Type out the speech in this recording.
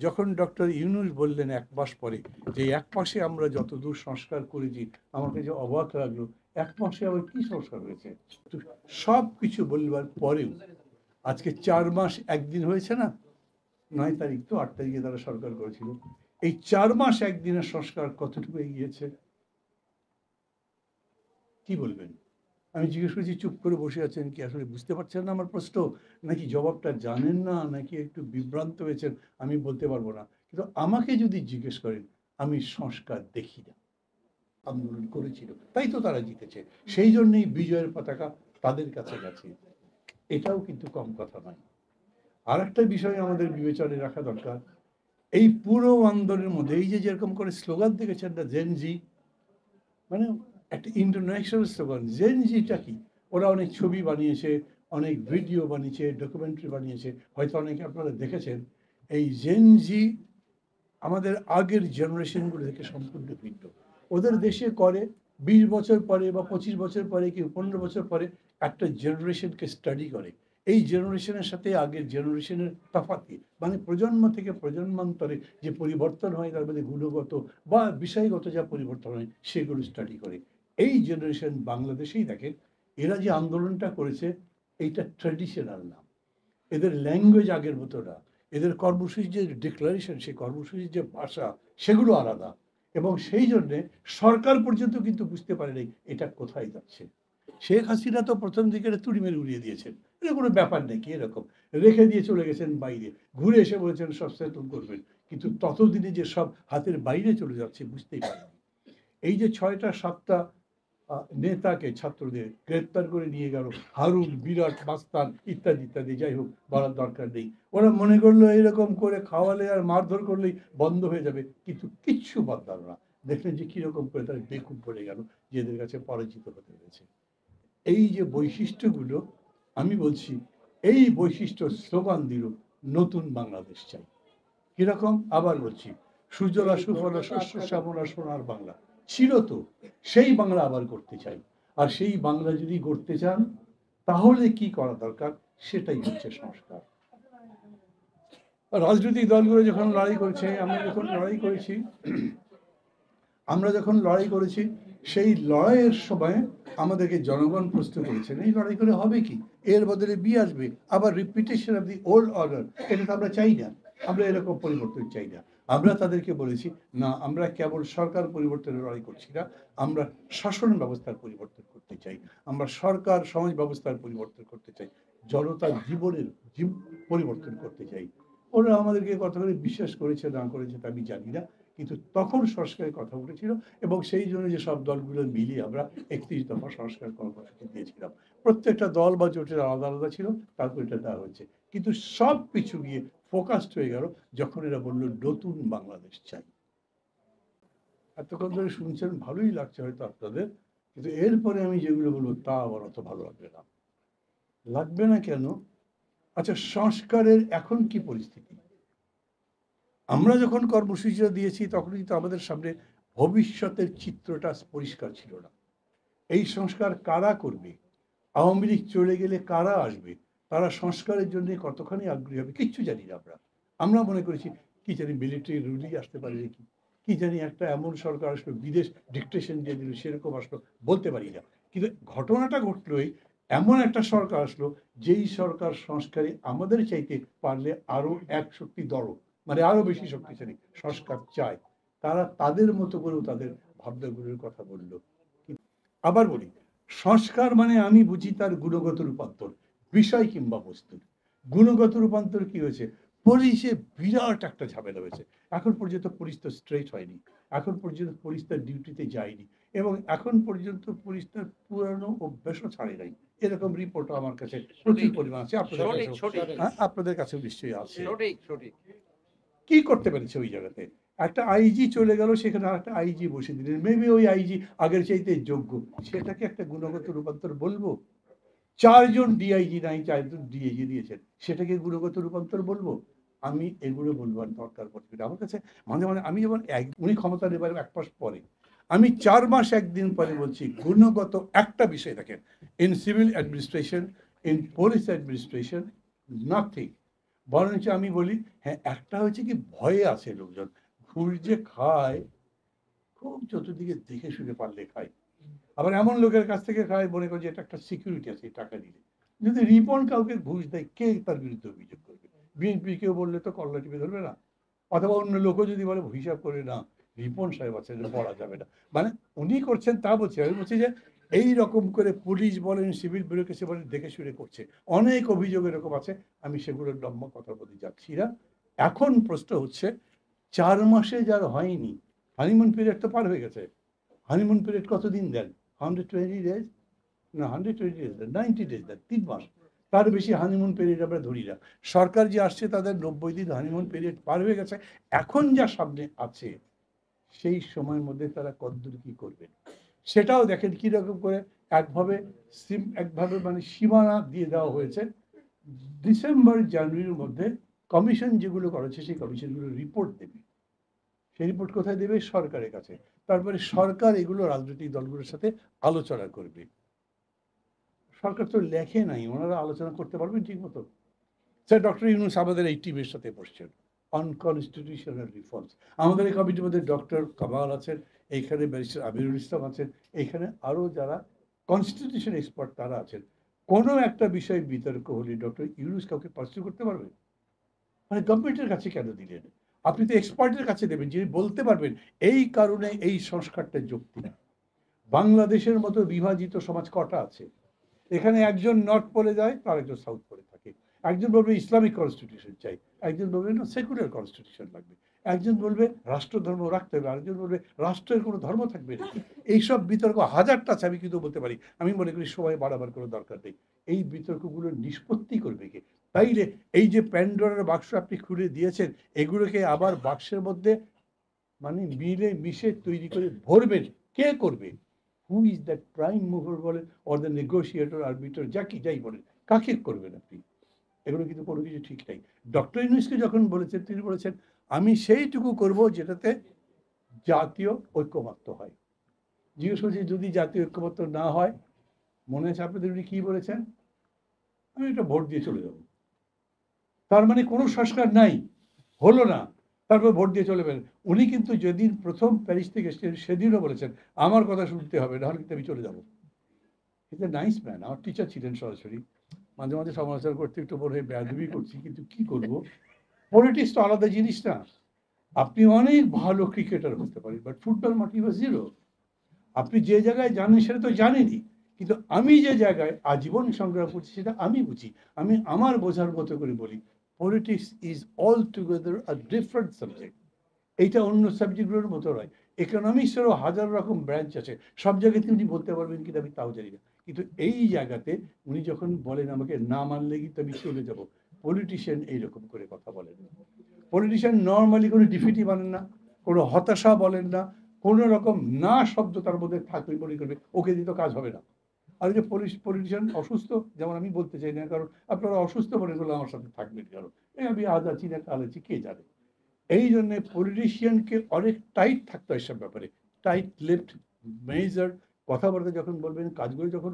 যখন ডক্টর ইউনূস বললেন 1 মাস পরে যে 1 মাসে আমরা যতদূর সংস্কার করেছি, আমার কাছে অবাক লাগলো। 1 মাসে আবার কি সংস্কার হয়েছে? সব কিছু বলবার পরেও আজকে 4 মাস 1 দিন হয়েছে না? 9 তারিখ তো, 8 তারিখে তারা সরকার করেছিল। এই 4 মাস 1 দিনের সংস্কার কতটুকু এগিয়েছে? কি বলবেন? আমি জিজ্ঞেস করেছি, চুপ করে বসে আছেন কি, আসলে বুঝতে পারছেন না আমার প্রশ্ন, নাকি জবাবটা জানেন না, নাকি একটু বিভ্রান্ত হয়েছেন? আমি বলতে পারবো না। কিন্তু আমাকে যদি জিজ্ঞেস করেন, আমি সংস্কার দেখি না। আন্দোলন করেছিল তাই তো তারা জিতেছে, সেই জন্যই বিজয়ের পতাকা তাদের কাছে গেছে। এটাও কিন্তু কম কথা নয়। আর একটা বিষয় আমাদের বিবেচনায় রাখা দরকার, এই পুরো আন্দোলনের মধ্যে এই যে যেরকম করে স্লোগান দেখেছেন না, জেনজি, মানে একটা ইন্টারন্যাশনাল স্লোগান। জেনজিটা কি? ওরা অনেক ছবি বানিয়েছে, অনেক ভিডিও বানিয়েছে, ডকুমেন্টারি বানিয়েছে, হয়তো অনেকে আপনারা দেখেছেন। এই জেনজি আমাদের আগের জেনারেশনগুলো থেকে সম্পূর্ণ ভিন্ন। ওদের দেশে করে 20 বছর পরে বা 25 বছর পরে কি 15 বছর পরে একটা জেনারেশনকে স্টাডি করে। এই জেনারেশনের সাথে আগের জেনারেশনের তফাৎ কি, মানে প্রজন্ম থেকে প্রজন্মান্তরে যে পরিবর্তন হয় তার মধ্যে গুণগত বা বিষয়গত যা পরিবর্তন হয় সেগুলো স্টাডি করে। এই জেনারেশন বাংলাদেশেই দেখেন, এরা যে আন্দোলনটা করেছে, এইটা ট্র্যাডিশনাল নাম। এদের ল্যাঙ্গুয়েজ আগের মতো না, এদের কর্মসূচির যে ডিক্লারেশন, সেই কর্মসূচির যে ভাষা, সেগুলো আলাদা। এবং সেই জন্যে সরকার পর্যন্ত কিন্তু বুঝতে পারেনি এটা কোথায় যাচ্ছে। শেখ হাসিনা তো প্রথম দিকে তুড়ি মেরে উড়িয়ে দিয়েছেন, এটা কোনো ব্যাপার নাকি, এরকম রেখে দিয়ে চলে গেছেন বাইরে, ঘুরে এসে বলেছেন সব সেটেল করবেন। কিন্তু ততদিনে যে সব হাতের বাইরে চলে যাচ্ছে বুঝতেই পারেনি। এই যে 6টা 7টা নেতাকে ছাত্রদের গ্রেপ্তার করে নিয়ে গেল, হারুন, বিরাট, মাস্তান ইত্যাদি ইত্যাদি, যাই হোক বলার দরকার নেই। ওরা মনে করলো এরকম করে খাওয়ালে আর মারধর করলেই বন্ধ হয়ে যাবে, কিন্তু কিচ্ছু বদলাল না। দেখলেন যে কিরকম করে তার বেকুব পড়ে গেল, যে এদের কাছে পরাজিত হতে হয়েছে। এই যে বৈশিষ্ট্যগুলো, আমি বলছি এই বৈশিষ্ট্য স্লোগান দিল নতুন বাংলাদেশ চাই। কিরকম? আবার বলছি, সুজলা সুফলা শস্য শ্যামলা সোনার বাংলা ছিল তো, সেই বাংলা আবার করতে চাই। আর সেই বাংলা যদি গড়তে চান, তাহলে কি করা দরকার? সেটাই হচ্ছে সংস্কার। রাজনৈতিক দলগুলো যখন লড়াই করছে, আমরা যখন লড়াই করেছি, সেই লড়াইয়ের সময় আমাদেরকে জনগণ প্রশ্ন করেছেন, এই লড়াই করে হবে কি? এর বদলে আসবে, আবার repetition of the old order. এটা তো আমরা চাই না, আমরা এরকম পরিবর্তন চাই না। আমরা তাদেরকে বলেছি, না, আমরা কেবল সরকার পরিবর্তনের লড়াই করছি না, আমরা শাসন ব্যবস্থার পরিবর্তন করতে চাই, আমরা সরকার সমাজ ব্যবস্থার পরিবর্তন করতে চাই, জনতার জীবনের পরিবর্তন করতে চাই। ওরা আমাদেরকে কথা করে বিশ্বাস করেছে না করেছে তা আমি জানি না, কিন্তু তখন সংস্কারের কথা উঠেছিল। এবং সেই জন্য যে সব দলগুলো মিলিয়ে আমরা 31 দফা সংস্কার কর্মসূচি দিয়েছিলাম। প্রত্যেকটা দল বা জোটের আলাদা আলাদা ছিল, তারপর এটা দেওয়া হয়েছে। কিন্তু সব কিছু গিয়ে ফোকাসড হয়ে গেল যখন এরা বলল নতুন বাংলাদেশ চাই। এতক্ষণ ধরে শুনছেন, ভালোই লাগছে হয়তো আপনাদের, কিন্তু এরপরে আমি যেগুলো বলবো তা আবার অত ভালো লাগবে না। লাগবে না কেন? আচ্ছা, সংস্কারের এখন কি পরিস্থিতি? আমরা যখন কর্মসূচিটা দিয়েছি তখন কিন্তু আমাদের সামনে ভবিষ্যতের চিত্রটা পরিষ্কার ছিল না। এই সংস্কার কারা করবে? আওয়ামী লীগ চলে গেলে কারা আসবে? তারা সংস্কারের জন্য কতখানি আগ্রহী হবে কিচ্ছু জানি না। আমরা মনে করেছি কি জানি মিলিটারি রুলই আসতে পারে নাকি, কি জানি একটা এমন সরকার আসলো বিদেশ ডিকটেশন দিয়ে দিল, সেরকম আসলো, বলতে পারি না। কিন্তু ঘটনাটা ঘটলোই, এমন একটা সরকার আসলো যেই সরকার সংস্কারে আমাদের চাইতে পারলে আরো এক শক্তি দড়, মানে আরো বেশি শক্তিশালী সংস্কার চায়। তারা তাদের মতো করেও তাদের ভাবনাগুলোর কথা বললো। আবার বলি, সংস্কার মানে আমি বুঝি তার গুণগত রূপান্তর, বিষয় কিংবা বস্তুর। গুণগত রূপান্তর কি হয়েছে? পুলিশে বিরাট একটা ঝামেলা হয়েছে। এখন পর্যন্ত পুলিশ তো স্ট্রেট হয়নি, এখন পর্যন্ত পুলিশ তার ডিউটিতে যায়নি, এবং এখন পর্যন্ত পুলিশ তার পুরানো অভ্যাসও ছাড়ে নাই। এরকম রিপোর্টও আমার কাছে প্রচুর পরিমাণ আছে, আপনাদের কাছে, আপনাদের কাছে নিশ্চয়ই আছে। কি করতে পেরেছে ওই জায়গাতে? একটা আইজি চলে গেল, সেখানে একটা আইজি বসে দিলেন, মেবি ওই আইজি আগের চাইতে যোগ্য, সেটাকে একটা গুণগত রূপান্তর বলবো? 4জন ডিআইজি নাই, 4জন ডিআইজি দিয়েছেন, সেটাকে গুণগত রূপান্তর বলবো? আমি এগুলো বলবার দরকার পড়ছে আমার কাছে। মাঝে মাঝে আমি যেমন উনি ক্ষমতা নেবার 1 মাস পরে, আমি 4 মাস 1 দিন পরে বলছি গুণগত একটা বিষয় দেখেন, in civil administration, in police administration, nothing. বরঞ্চ আমি বলি হ্যাঁ, একটা হচ্ছে কি ভয়ে আছে লোকজন। ঘুষ যে খায় খুব চতুর্দিকে দেখে শুনে পারলে খায়। আবার এমন লোকের কাছ থেকে খায় মনে করে যে এটা একটা সিকিউরিটি আছে এই টাকা দিলে। যদি রিপন কাউকে ঘুষ দেয় কে তার বিরুদ্ধে অভিযোগ করবে? বিএনপি কেউ বললে তো কল্লা টিপে ধরবে না। অথবা অন্য লোকও যদি বলে হিসাব করে না রিপন সাহেব আছে এটা বলা যাবে না। মানে উনি করছেন তা বলছি, আমি বলছি যে এই রকম করে পুলিশ বলেন সিভিল ব্যুরোক্রেসি বলেন দেখে শুনে করছে। অনেক অভিযোগ এরকম আছে, আমি সেগুলোর লম্ব কথার প্রতি যাচ্ছি না। এখন প্রশ্ন হচ্ছে ৪ মাসে যার হয়নি, হানিমুন পিরিয়ড তো পার হয়ে গেছে। হানিমুন পিরিয়ড কতদিন দেন? 120 ডেজ? না 120 ডেজ দেন, 90 ডেজ দেন, ৩ মাস। তার বেশি হানিমুন পিরিয়ড আমরা ধরি না। সরকার যে আসছে তাদের ৯০ দিন হানিমুন পিরিয়ড পার হয়ে গেছে। এখন যা সামনে আছে সেই সময়ের মধ্যে তারা কতদূর কি করবেন সেটাও দেখেন কিরকম করে একভাবে একভাবে মানে সীমানা দিয়ে দেওয়া হয়েছে। ডিসেম্বর জানুয়ারির মধ্যে কমিশন যেগুলো করেছে সেই কমিশনগুলো রিপোর্ট দেবে। সেই রিপোর্ট কোথায় দেবে? সরকারের কাছে। তারপরে সরকার এগুলো রাজনৈতিক দলগুলোর সাথে আলোচনা করবে। সরকার তো লেখে নাই, ওনারা আলোচনা করতে পারবেন ঠিক মতো? স্যার ডক্টর ইউনুস আমাদের এই টিমের সাথে বসছেন আনকনস্টিটিউশনাল রিফর্মস। আমাদের এই কমিটির মধ্যে ডক্টর কামাল আছেন, এইখানে ব্যারিস্টার আমিরুল ইসলাম আছেন, এইখানে আরও যারা কনস্টিটিউশন এক্সপার্ট তারা আছেন। কোনো একটা বিষয়ে বিতর্ক হলে ডক্টর ইউনুস কাউকে পার্সু করতে পারবেন? মানে গভর্নমেন্টের কাছে কেন দিলেন? আপনি তো এক্সপার্টের কাছে দেবেন যিনি বলতে পারবেন এই কারণে এই সংস্কারটা যৌক্তিক। বাংলাদেশের মতো বিভাজিত সমাজ কটা আছে? এখানে একজন নর্থ পোলে যায়, তার একজন সাউথ পোলে থাকে। একজন বলবে ইসলামিক কনস্টিটিউশন চাই, একজন বলবে না সেকুলার কনস্টিটিউশন লাগবে, একজন বলবে রাষ্ট্রধর্ম রাখতে হবে, আরেকজন বলবে রাষ্ট্রের কোনো ধর্ম থাকবে নাকি। এইসব বিতর্ক হাজারটা আছে, আমি কিন্তু বলতে পারি। আমি মনে করি সময় বাড়াবার কোনো দরকার নেই। এই বিতর্কগুলো নিষ্পত্তি করবে কে? তাইলে এই যে প্যান্ডোরার বাক্স আপনি খুলে দিয়েছেন, এগুলোকে আবার বাক্সের মধ্যে মানে মিলে মিশে তৈরি করে ভরবেন কে করবে? Who is that prime mover বলেন অর দ্য নেগোসিয়েটর আরবিটার যাই বলেন, কাকে করবেন আপনি? এগুলো কিন্তু কোনো কিছু ঠিক নাই। ডক্টর ইউনূসকে যখন বলেছেন তিনি বলেছেন আমি সেইটুকু করব যেটাতে জাতীয় ঐক্যমত্য হয়। জিজ্ঞেস করছি যদি জাতীয় ঐক্যমত্য না হয়, মনে আছে আপনাদের উনি কি বলেছেন? আমি এটা ভোট দিয়ে চলে যাব। তার মানে কোনো সংস্কার নাই, হলো না। তারপর ভোট দিয়ে চলে গেলেন। উনি কিন্তু যেদিন প্রথম প্যারিস থেকে এসেছেন সেদিনও বলেছেন আমার কথা শুনতে হবে, নাহলে কিন্তু আমি চলে যাব। Is a nice man. আমার টিচার ছিলেন সরাসরি। মাঝে মাঝে সমালোচনা করতে একটু মনে হয় বেয়াদবি করছি, কিন্তু কি করব? পলিটিক্স তো আলাদা জিনিস না। আপনি অনেক ভালো ক্রিকেটার হতে পারেন, বাট ফুটবল মাঠ ইউ আর জিরো। আপনি যে জায়গায় জানেন সেটা তো জানেনই। কিন্তু আমি যে জায়গায় আজীবন সংগ্রাম করছি সেটা আমি বুঝি। আমি আমার বোঝার মতো করে বলি। Politics is all together a different subject. এইটা অন্য সাবজেক্টগুলোর মতো নয়। ইকোনমিক্সেরও হাজার রকম ব্রাঞ্চ আছে। সব জায়গাতে উনি বলতে পারবেন কিনা আমি তাও জানি না। কিন্তু এই জায়গাতে উনি যখন বলেন আমাকে না মানলে কিন্তু আমি চলে যাব। পলিটিশিয়ান এইরকম করে কথা বলেন না। পলিটিশিয়ান নরমালি কোনো ডিফিটই বলেন না, কোনো হতাশা বলেন না, কোনো রকম না শব্দ তার মধ্যে থাকবে মনে করবে ওকে দিয়ে তো কাজ হবে না। আর যে পলিটিশিয়ান অসুস্থ, যেমন আমি বলতে চাই না, কারণ আপনারা অসুস্থ মনে করলে আমার সাথে থাকবেন কেন? এই আমি আজ আছি না কাল আছি কে জানে। এই জন্য পলিটিশিয়ানকে অনেক টাইট থাকতে হয় সব ব্যাপারে। টাইট লিপড, মেজার্ড, কথাবার্তা যখন বলবেন, কাজগুলো যখন